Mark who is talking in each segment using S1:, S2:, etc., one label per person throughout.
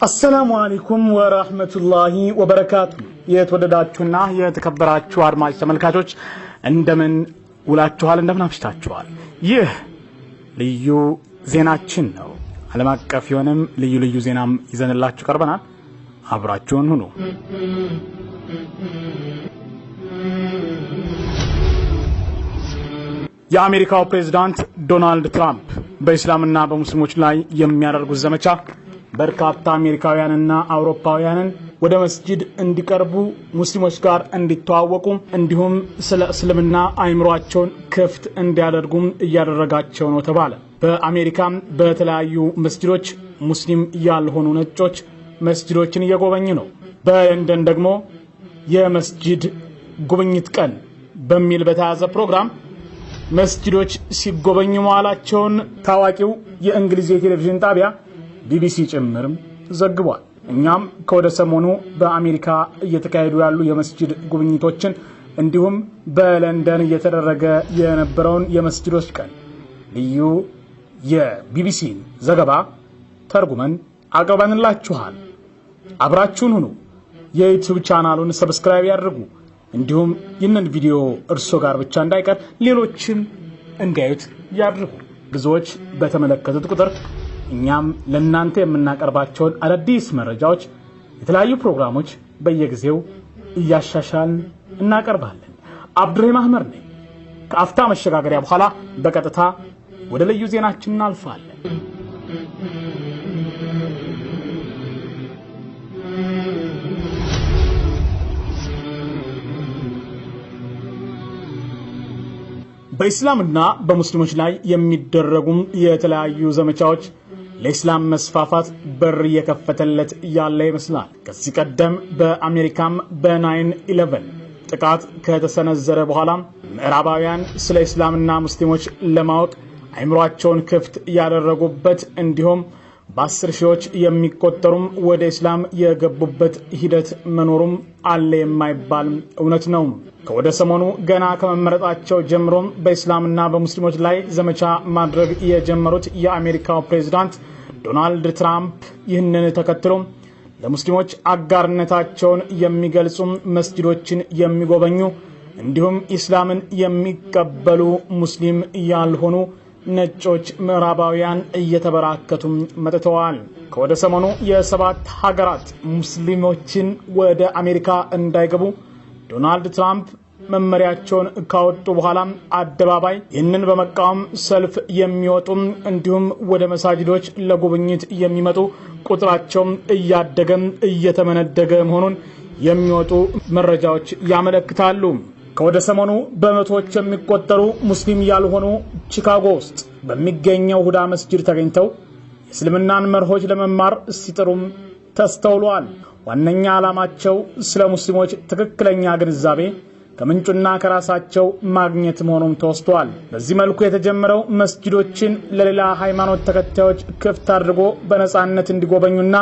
S1: السلام عليكم ورحمة الله وبركاته የተወደዳችሁና የተከበራችሁ አድማጭ ተመልካቾች እንደምን ውላችኋል እንደምን አምሽታችኋል ይህ ልዩ ዜናችን ነው ዓለም አቀፍ የሆነም ልዩ ዜናም ይዘንላችሁ ቀርበናል አብራችሁን ሁኑ የአሜሪካው ፕሬዝዳንት ዶናልድ ትራምፕ በእስላምና በሙስሊሞች ላይ የሚያደርጉት ዘመቻ በርካታ አሜሪካውያንና አውሮፓውያንን ወደ መስጂድ እንዲቀርቡ ሙስሊሞች ጋር እንዲተዋወቁ እንዲሁም ስለ እስልምና አይምሮአቸውን ክፍት እንዲያደርጉም እያደረጋቸው ነው ተባለ በአሜሪካም በተለያዩ መስጂዶች ሙስሊም ያልሆኑ ነጮች መስጂዶችን እየጎበኙ ነው በለንደን ደግሞ የመስጂድ ጉብኝት ቀን በሚል በተያዘ ፕሮግራም መስጂዶች ሲጎበኙ መዋላቸውን ታዋቂው የእንግሊዝ ቴሌቪዥን ጣቢያ ቢቢሲ ጭምርም ዘግቧል እኛም ከወደ ሰሞኑ በአሜሪካ እየተካሄዱ ያሉ የመስጂድ ጉብኝቶችን እንዲሁም በለንደን እየተደረገ የነበረውን የመስጂዶች ቀን ልዩ የቢቢሲ ዘገባ ተርጉመን አቀርበንላችኋል አብራችሁን ሁኑ የዩቲዩብ ቻናሉን ሰብስክራይብ ያድርጉ እንዲሁም ይህንን ቪዲዮ እርሶ ጋር ብቻ እንዳይቀር ሌሎችም እንዲያዩት ያድርጉ ብዙዎች በተመለከቱት ቁጥር እኛም ለእናንተ የምናቀርባቸውን አዳዲስ መረጃዎች የተለያዩ ፕሮግራሞች በየጊዜው እያሻሻልን እናቀርባለን አብዱራሂም አህመድ ነኝ ከአፍታ መሸጋገሪያ በኋላ በቀጥታ ወደ ልዩ ዜናችን እናልፋለን በእስላምና በሙስሊሞች ላይ የሚደረጉ የተለያዩ ዘመቻዎች ለእስላም መስፋፋት በር የከፈተለት ያለ ይመስላል ከዚህ ቀደም በአሜሪካም በ9/11 ጥቃት ከተሰነዘረ በኋላ ምዕራባውያን ስለ እስላምና ሙስሊሞች ለማወቅ አይምሮአቸውን ክፍት ያደረጉበት እንዲሁም በ10 ሺዎች የሚቆጠሩም ወደ እስላም የገቡበት ሂደት መኖሩም አለ የማይባል እውነት ነው ከወደ ሰሞኑ ገና ከመመረጣቸው ጀምሮ በእስላምና በሙስሊሞች ላይ ዘመቻ ማድረግ የጀመሩት የአሜሪካው ፕሬዝዳንት ዶናልድ ትራምፕ ይህንን ተከትሎ ለሙስሊሞች አጋርነታቸውን የሚገልጹ መስጂዶችን የሚጎበኙ እንዲሁም እስላምን የሚቀበሉ ሙስሊም ያልሆኑ ነጮች ምዕራባውያን እየተበራከቱ መጥተዋል ከወደ ሰሞኑ የሰባት ሀገራት ሙስሊሞችን ወደ አሜሪካ እንዳይገቡ ዶናልድ ትራምፕ መመሪያቸውን ካወጡ በኋላ አደባባይ ይህንን በመቃወም ሰልፍ የሚወጡ እንዲሁም ወደ መሳጅዶች ለጉብኝት የሚመጡ ቁጥራቸው እያደገ እየተመነደገ መሆኑን የሚወጡ መረጃዎች ያመለክታሉ ከወደ ሰሞኑ በመቶዎች የሚቆጠሩ ሙስሊም ያልሆኑ ቺካጎ ውስጥ በሚገኘው ሁዳ መስጂድ ተገኝተው እስልምናን መርሆች ለመማር ሲጥሩም ተስተውሏል ዋነኛ ዓላማቸው ስለ ሙስሊሞች ትክክለኛ ግንዛቤ ከምንጩና ከራሳቸው ማግኘት መሆኑን ተወስቷል በዚህ መልኩ የተጀመረው መስጂዶችን ለሌላ ሃይማኖት ተከታዮች ክፍት አድርጎ በነጻነት እንዲጎበኙና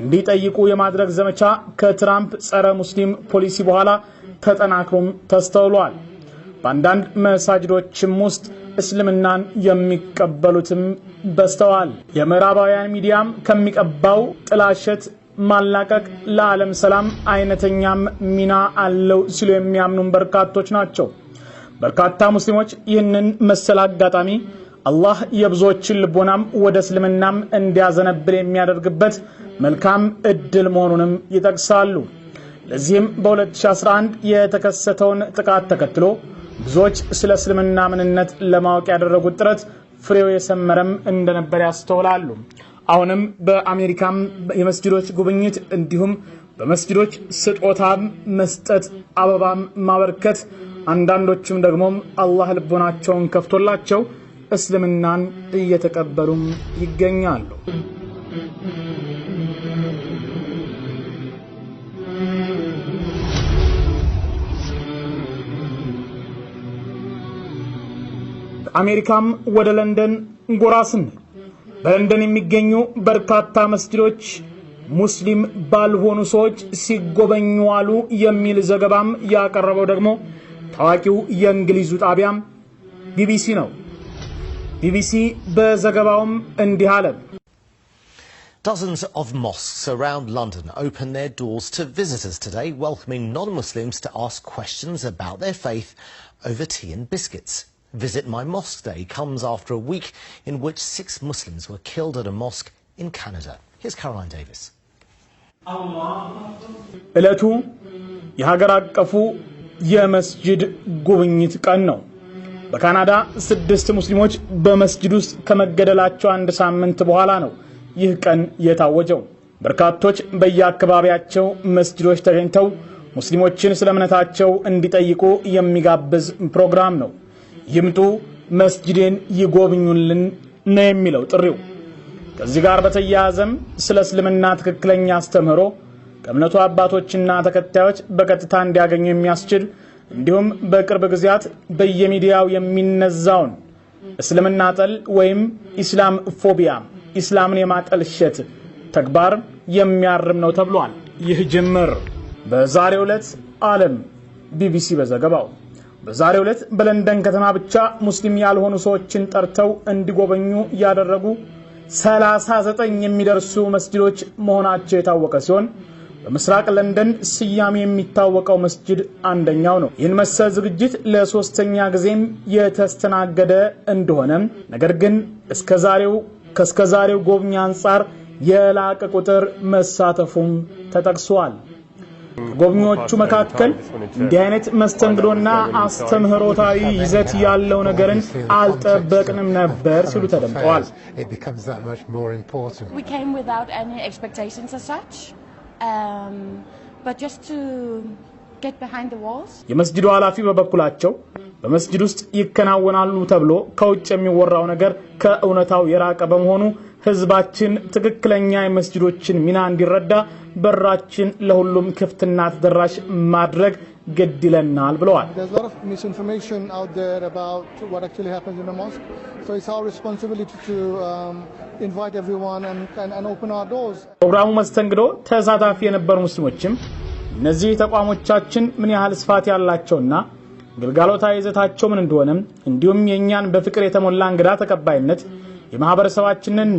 S1: እንዲጠይቁ የማድረግ ዘመቻ ከትራምፕ ጸረ ሙስሊም ፖሊሲ በኋላ ተጠናክሮም ተስተውሏል በአንዳንድ መሳጅዶችም ውስጥ እስልምናን የሚቀበሉትም በስተዋል የምዕራባውያን ሚዲያም ከሚቀባው ጥላሸት ማላቀቅ ለዓለም ሰላም አይነተኛም ሚና አለው ሲሉ የሚያምኑ በርካቶች ናቸው በርካታ ሙስሊሞች ይህንን መሰል አጋጣሚ አላህ የብዙዎችን ልቦናም ወደ እስልምናም እንዲያዘነብል የሚያደርግበት መልካም እድል መሆኑንም ይጠቅሳሉ ለዚህም በ2011 የተከሰተውን ጥቃት ተከትሎ ብዙዎች ስለ እስልምና ምንነት ለማወቅ ያደረጉት ጥረት ፍሬው የሰመረም እንደነበር ያስተውላሉ አሁንም በአሜሪካም የመስጂዶች ጉብኝት እንዲሁም በመስጂዶች ስጦታ መስጠት አበባም ማበርከት አንዳንዶችም ደግሞ አላህ ልቦናቸውን ከፍቶላቸው እስልምናን እየተቀበሉ ይገኛሉ አሜሪካም ወደ ለንደን ጎራስን በለንደን የሚገኙ በርካታ መስጂዶች ሙስሊም ባልሆኑ ሰዎች ሲጎበኙ አሉ የሚል ዘገባም ያቀረበው ደግሞ ታዋቂው የእንግሊዙ ጣቢያም ቢቢሲ ነው። ቢቢሲ በዘገባውም እንዲህ አለ።
S2: Dozens of mosques around London opened their doors to visitors today, welcoming non-Muslims to ask questions about their faith over tea and biscuits. Visit My Mosque Day comes after a week in which 6 Muslims were killed at a mosque in Canada. Here's Caroline Davis.
S1: እለቱ የሀገር አቀፉ የመስጂድ ጉብኝት ቀን ነው። በካናዳ 6 ሙስሊሞች በመስጂድ ውስጥ ከመገደላቸው አንድ ሳምንት በኋላ ነው ይህ ቀን የታወጀው። በርካቶች በየአካባቢያቸው መስጂዶች ተገኝተው ሙስሊሞችን ስለ እምነታቸው እንዲጠይቁ የሚጋብዝ ፕሮግራም ነው። ይምጡ መስጂድን ይጎብኙልን ነው የሚለው ጥሪው። ከዚህ ጋር በተያያዘም ስለ እስልምና ትክክለኛ አስተምህሮ ከእምነቱ አባቶችና ተከታዮች በቀጥታ እንዲያገኙ የሚያስችል እንዲሁም በቅርብ ጊዜያት በየሚዲያው የሚነዛውን እስልምና ጠል ወይም ኢስላም ፎቢያ ኢስላምን የማጠልሸት ተግባር የሚያርም ነው ተብሏል። ይህ ጅምር በዛሬው ዕለት ዓለም ቢቢሲ በዘገባው በዛሬው ዕለት በለንደን ከተማ ብቻ ሙስሊም ያልሆኑ ሰዎችን ጠርተው እንዲጎበኙ ያደረጉ 39 የሚደርሱ መስጂዶች መሆናቸው የታወቀ ሲሆን በምስራቅ ለንደን ስያሜ የሚታወቀው መስጂድ አንደኛው ነው። ይህን መሰል ዝግጅት ለሶስተኛ ጊዜም የተስተናገደ እንደሆነ ነገር ግን ከስከዛሬው ጎብኚ አንጻር የላቀ ቁጥር መሳተፉም ተጠቅሷል። ጎብኚዎቹ መካከል እንዲህ አይነት መስተንግዶና አስተምህሮታዊ ይዘት ያለው ነገርን አልጠበቅንም ነበር ሲሉ ተደምጠዋል።
S3: We came without any expectations as such, but just to get behind the walls.
S1: የመስጂዱ ኃላፊ በበኩላቸው በመስጂድ ውስጥ ይከናወናሉ ተብሎ ከውጭ የሚወራው ነገር ከእውነታው የራቀ በመሆኑ ህዝባችን ትክክለኛ የመስጂዶችን ሚና እንዲረዳ በራችን ለሁሉም ክፍትና ተደራሽ ማድረግ ግድ ይለናል ብለዋል።
S4: There's a lot of misinformation out there about what actually happens in the mosque. So it's our responsibility to invite everyone and open our doors.
S1: ፕሮግራሙ መስተንግዶ ተሳታፊ የነበሩ ሙስሊሞችም እነዚህ ተቋሞቻችን ምን ያህል ስፋት ያላቸውና ግልጋሎታዊ ይዘታቸው ምን እንደሆነ እንዲሁም የኛን በፍቅር የተሞላ እንግዳ ተቀባይነት የማህበረሰባችንን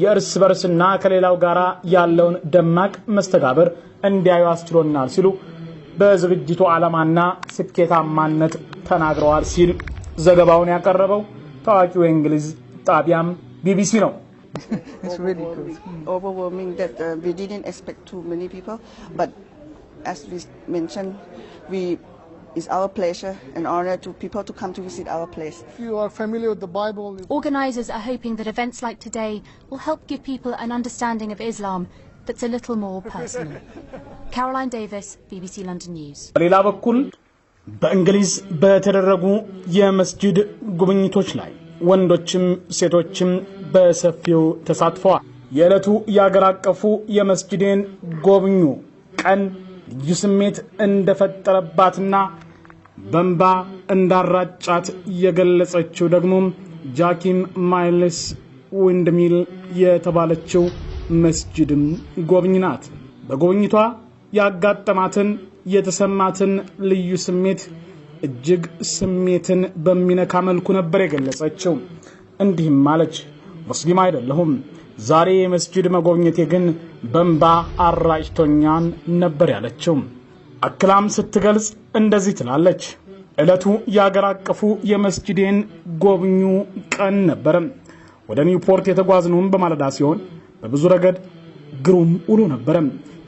S1: የእርስ በርስና ከሌላው ጋራ ያለውን ደማቅ መስተጋብር እንዲያዩ አስችሎናል ሲሉ በዝግጅቱ ዓላማና ስኬታማነት ተናግረዋል ሲል ዘገባውን ያቀረበው ታዋቂው የእንግሊዝ ጣቢያም ቢቢሲ ነው።
S5: It's really good. Overwhelming that we didn't expect too many people, but as we mentioned, it's our pleasure and honor to people to come to visit our place.
S4: If you are familiar with the Bible,
S6: Organisers are hoping that events like today will help give people an understanding of Islam that's a little more personal. Caroline Davis, BBC London News.
S1: በሌላ በኩል በእንግሊዝ በተደረጉ የመስጂድ ጉብኝቶች ላይ ወንዶችም ሴቶችም በሰፊው ተሳትፈዋል። የዕለቱ ያገር አቀፉ የመስጂድን ጎብኙ ቀን ልዩ ስሜት እንደፈጠረባትና በንባ እንዳራጫት የገለጸችው ደግሞ ጃኪም ማይልስ ዊንድሚል የተባለችው መስጂድም ጎብኚ ናት። በጎብኝቷ ያጋጠማትን የተሰማትን ልዩ ስሜት እጅግ ስሜትን በሚነካ መልኩ ነበር የገለጸችው። እንዲህም ማለች፣ ሙስሊም አይደለሁም፣ ዛሬ መስጂድ መጎብኘቴ ግን በንባ አራጭቶኛን ነበር ያለችው። አክላም ስትገልጽ እንደዚህ ትላለች፣ ዕለቱ ያገር አቀፉ የመስጂድን ጎብኙ ቀን ነበር። ወደ ኒውፖርት የተጓዝነውም በማለዳ ሲሆን በብዙ ረገድ ግሩም ውሎ ነበር።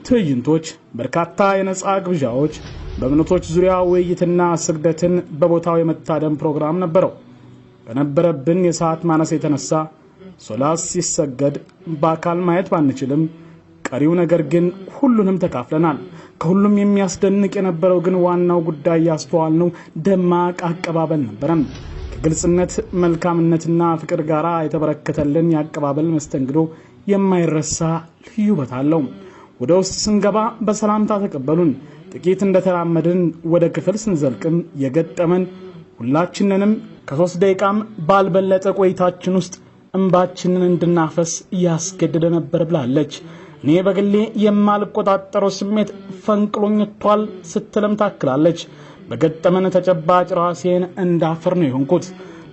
S1: ትዕይንቶች፣ በርካታ የነጻ ግብዣዎች፣ በእምነቶች ዙሪያ ውይይትና ስግደትን በቦታው የመታደም ፕሮግራም ነበረው። በነበረብን የሰዓት ማነስ የተነሳ ሶላት ሲሰገድ በአካል ማየት ባንችልም ቀሪው ነገር ግን ሁሉንም ተካፍለናል። ከሁሉም የሚያስደንቅ የነበረው ግን ዋናው ጉዳይ ያስተዋልነው ደማቅ አቀባበል ነበር። ከግልጽነት መልካምነትና ፍቅር ጋር የተበረከተልን የአቀባበል መስተንግዶ የማይረሳ ልዩ ውበት አለው። ወደ ውስጥ ስንገባ በሰላምታ ተቀበሉን። ጥቂት እንደተራመድን ወደ ክፍል ስንዘልቅም የገጠመን ሁላችንንም ከ3 ደቂቃም ባልበለጠ ቆይታችን ውስጥ እንባችንን እንድናፈስ ያስገደደ ነበር ብላለች። እኔ በግሌ የማልቆጣጠረው ስሜት ፈንቅሎኝቷል ስትልም ታክላለች። በገጠመን ተጨባጭ ራሴን እንዳፈር ነው የሆንኩት።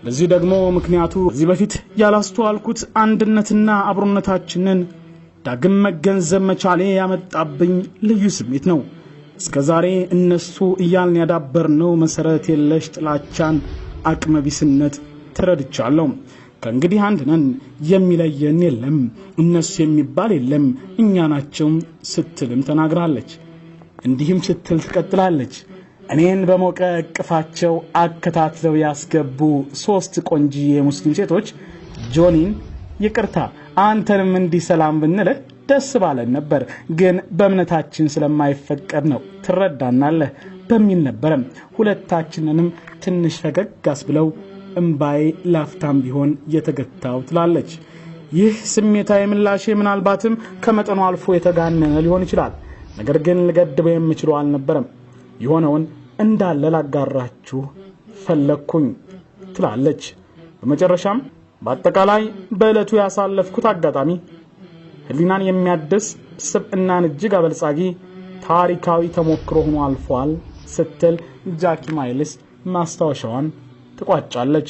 S1: ለዚህ ደግሞ ምክንያቱ እዚህ በፊት ያላስተዋልኩት አንድነትና አብሮነታችንን ዳግም መገንዘብ መቻሌ ያመጣብኝ ልዩ ስሜት ነው። እስከዛሬ እነሱ እያልን ያዳበርነው መሰረት የለሽ ጥላቻን አቅመቢስነት ተረድቻለሁ። ከእንግዲህ አንድ ነን፣ የሚለየን የለም፣ እነሱ የሚባል የለም፣ እኛ ናቸው ስትልም ተናግራለች። እንዲህም ስትል ትቀጥላለች። እኔን በሞቀ እቅፋቸው አከታትለው ያስገቡ 3 ቆንጂዬ ሙስሊም ሴቶች ጆኒን ይቅርታ አንተንም እንዲህ ሰላም ብንልህ ደስ ባለን ነበር፣ ግን በእምነታችን ስለማይፈቀድ ነው ትረዳናለህ በሚል ነበር ሁለታችንንም ትንሽ ፈገግ ብለው እምባይ ላፍታም ቢሆን የተገታው ትላለች። ይህ ስሜታዊ ምላሽ ምናልባትም ከመጠኑ አልፎ የተጋነነ ሊሆን ይችላል። ነገር ግን ልገድበው የምችለው አልነበረም። የሆነውን እንዳለ ላጋራችሁ ፈለኩኝ ትላለች። በመጨረሻም በአጠቃላይ በእለቱ ያሳለፍኩት አጋጣሚ ህሊናን የሚያድስ ስብዕናን እጅግ አበልጻጊ ታሪካዊ ተሞክሮ ሆኖ አልፏል ስትል ጃኪ ማይልስ ማስታወሻዋን ትቋጫለች።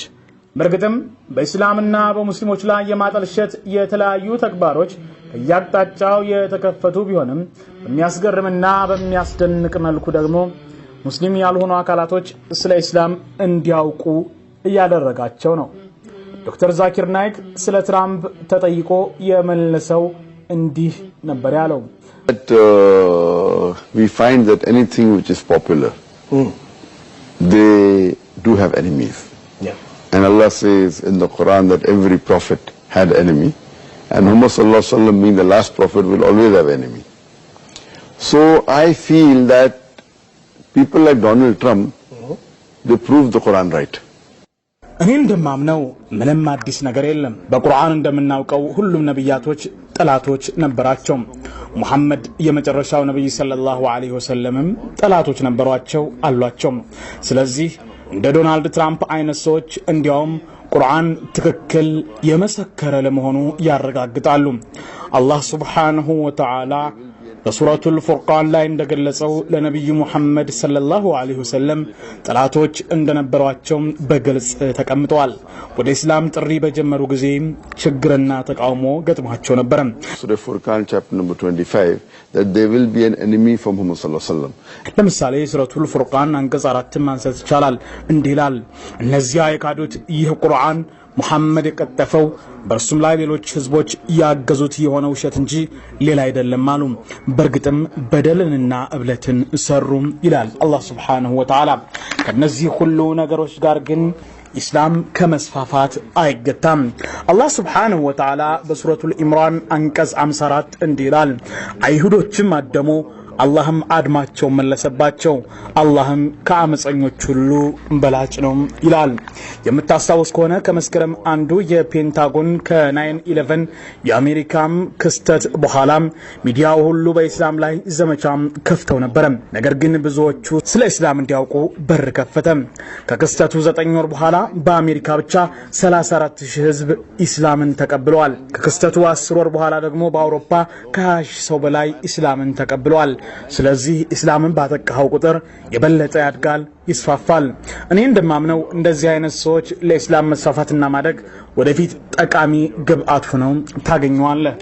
S1: በእርግጥም በእስላምና በሙስሊሞች ላይ የማጠልሸት የተለያዩ ተግባሮች ከያቅጣጫው የተከፈቱ ቢሆንም በሚያስገርምና በሚያስደንቅ መልኩ ደግሞ ሙስሊም ያልሆኑ አካላቶች ስለ እስላም እንዲያውቁ እያደረጋቸው ነው። ዶክተር ዛኪር ናይክ ስለ ትራምፕ ተጠይቆ የመለሰው እንዲህ ነበር ያለው።
S7: We find that anything which is popular, they do have enemies. And Allah says in the Quran that every prophet had enemy, and Muhammad sallallahu alaihi wasallam being the last prophet will always have enemy. So I feel that people like Donald Trump, they prove the Quran right.
S1: እኔ እንደማምነው ምንም አዲስ ነገር የለም። በቁርአን እንደምናውቀው ሁሉም ነብያቶች ጠላቶች ነበራቸው። ሙሐመድ የመጨረሻው ነብይ ሰለላሁ ዐለይሂ ወሰለም ጠላቶች ነበሯቸው አሏቸው። ስለዚህ እንደ ዶናልድ ትራምፕ አይነት ሰዎች እንዲያውም ቁርአን ትክክል የመሰከረ ለመሆኑ ያረጋግጣሉ። አላህ ሱብሓነሁ ወተዓላ በሱረቱል ፉርቃን ላይ እንደገለጸው ለነብዩ ሙሐመድ ሰለላሁ ዐለይሂ ወሰለም ጠላቶች እንደነበሯቸው በግልጽ ተቀምጠዋል። ወደ እስላም ጥሪ በጀመሩ ጊዜ ችግርና ተቃውሞ ገጥሟቸው ነበር።
S7: Surah Furqan chapter number 25 that there will be an enemy from Muhammad sallallahu alaihi wasallam.
S1: ለምሳሌ ሱረቱል ፉርቃን አንቀጽ 4 ማንሳት ይቻላል። እንዲህ ይላል፣ እነዚያ የካዱት ይህ ቁርአን ሙሐመድ የቀጠፈው በእርሱም ላይ ሌሎች ህዝቦች ያገዙት የሆነ ውሸት እንጂ ሌላ አይደለም አሉ። በእርግጥም በደልንና እብለትን ሰሩ ይላል አላህ Subhanahu Wa Ta'ala። ከነዚህ ሁሉ ነገሮች ጋር ግን ኢስላም ከመስፋፋት አይገታም። አላህ Subhanahu Wa Ta'ala በሱረቱል ኢምራን አንቀጽ 54 እንዲህ ይላል፣ አይሁዶችም አደሙ አላህም አድማቸው መለሰባቸው፣ አላህም ከአመፀኞች ሁሉ በላጭ ነው ይላል። የምታስታውስ ከሆነ ከመስከረም አንዱ የፔንታጎን ከ9/11 የአሜሪካም ክስተት በኋላ ሚዲያው ሁሉ በእስላም ላይ ዘመቻ ከፍተው ነበር። ነገር ግን ብዙዎቹ ስለ እስላም እንዲያውቁ በር ከፈተ። ከክስተቱ 9 ወር በኋላ በአሜሪካ ብቻ 34000 ህዝብ እስላምን ተቀብለዋል። ከክስተቱ 10 ወር በኋላ ደግሞ በአውሮፓ ከ20,000 ሰው በላይ እስላምን ተቀብለዋል። ስለዚህ እስላምን ባጠቃው ቁጥር የበለጠ ያድጋል፣ ይስፋፋል። እኔ እንደማምነው እንደዚህ አይነት ሰዎች ለእስላም መስፋፋትና ማደግ ወደፊት ጠቃሚ ግብአት ሆነው ታገኙዋለህ።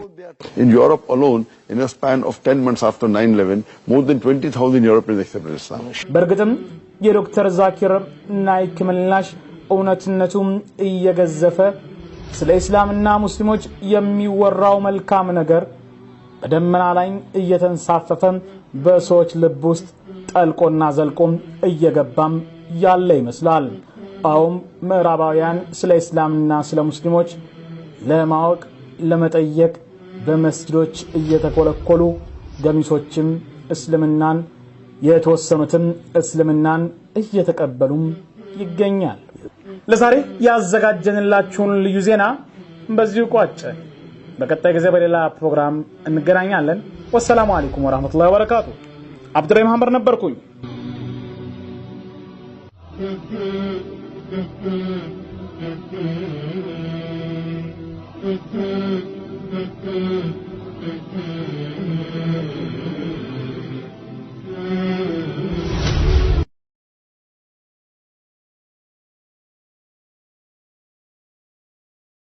S7: In Europe alone, in a span of 10 months after 9/11, more than 20,000 Europeans accepted Islam.
S1: በእርግጥም የዶክተር ዛኪር ናይክ ምላሽ እውነትነቱም እየገዘፈ ስለ እስላምና ሙስሊሞች የሚወራው መልካም ነገር በደመና ላይ እየተንሳፈፈ በሰዎች ልብ ውስጥ ጠልቆና ዘልቆም እየገባም ያለ ይመስላል። አሁን ምዕራባውያን ስለ እስላምና ስለ ሙስሊሞች ለማወቅ ለመጠየቅ በመስጊዶች እየተኮለኮሉ ገሚሶችም እስልምናን የተወሰኑትም እስልምናን እየተቀበሉም ይገኛል። ለዛሬ ያዘጋጀንላችሁን ልዩ ዜና በዚሁ ቋጨ። በቀጣይ ጊዜ በሌላ ፕሮግራም እንገናኛለን። ወሰላሙ አለይኩም ወራህመቱላሂ ወበረካቱ። አብዱራሂም መሐመድ ነበርኩኝ።